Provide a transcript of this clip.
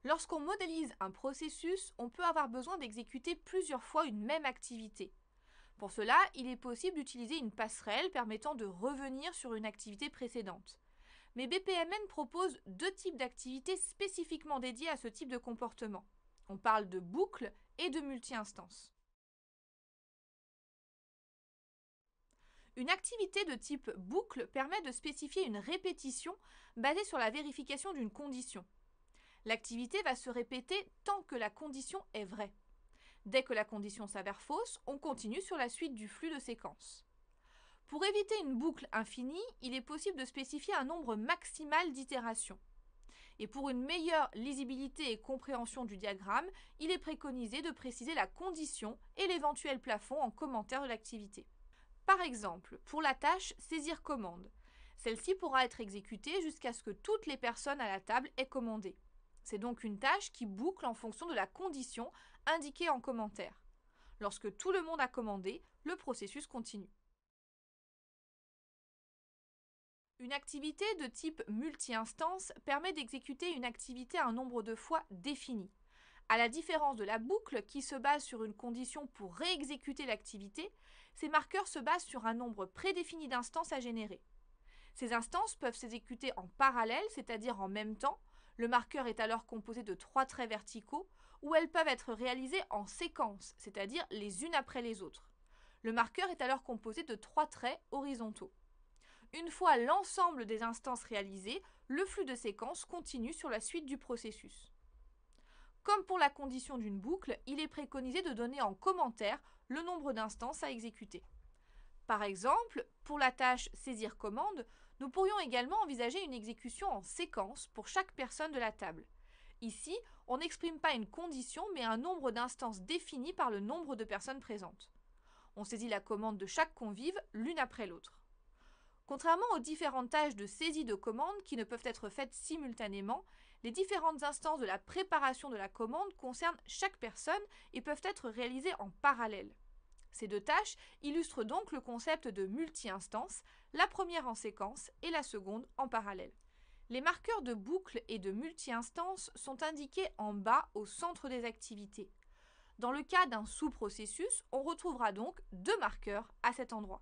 Lorsqu'on modélise un processus, on peut avoir besoin d'exécuter plusieurs fois une même activité. Pour cela, il est possible d'utiliser une passerelle permettant de revenir sur une activité précédente. Mais BPMN propose deux types d'activités spécifiquement dédiées à ce type de comportement. On parle de boucle et de multi-instance. Une activité de type boucle permet de spécifier une répétition basée sur la vérification d'une condition. L'activité va se répéter tant que la condition est vraie. Dès que la condition s'avère fausse, on continue sur la suite du flux de séquences. Pour éviter une boucle infinie, il est possible de spécifier un nombre maximal d'itérations. Et pour une meilleure lisibilité et compréhension du diagramme, il est préconisé de préciser la condition et l'éventuel plafond en commentaire de l'activité. Par exemple, pour la tâche saisir commande, celle-ci pourra être exécutée jusqu'à ce que toutes les personnes à la table aient commandé. C'est donc une tâche qui boucle en fonction de la condition indiquée en commentaire. Lorsque tout le monde a commandé, le processus continue. Une activité de type multi-instance permet d'exécuter une activité un nombre de fois défini. À la différence de la boucle qui se base sur une condition pour réexécuter l'activité, ces marqueurs se basent sur un nombre prédéfini d'instances à générer. Ces instances peuvent s'exécuter en parallèle, c'est-à-dire en même temps. Le marqueur est alors composé de 3 traits verticaux, ou elles peuvent être réalisées en séquence, c'est-à-dire les unes après les autres. Le marqueur est alors composé de 3 traits horizontaux. Une fois l'ensemble des instances réalisées, le flux de séquence continue sur la suite du processus. Comme pour la condition d'une boucle, il est préconisé de donner en commentaire le nombre d'instances à exécuter. Par exemple, pour la tâche saisir commande, nous pourrions également envisager une exécution en séquence pour chaque personne de la table. Ici, on n'exprime pas une condition mais un nombre d'instances défini par le nombre de personnes présentes. On saisit la commande de chaque convive l'une après l'autre. Contrairement aux différentes tâches de saisie de commande qui ne peuvent être faites simultanément, les différentes instances de la préparation de la commande concernent chaque personne et peuvent être réalisées en parallèle. Ces deux tâches illustrent donc le concept de multi-instance, la première en séquence et la seconde en parallèle. Les marqueurs de boucle et de multi-instance sont indiqués en bas au centre des activités. Dans le cas d'un sous-processus, on retrouvera donc deux marqueurs à cet endroit.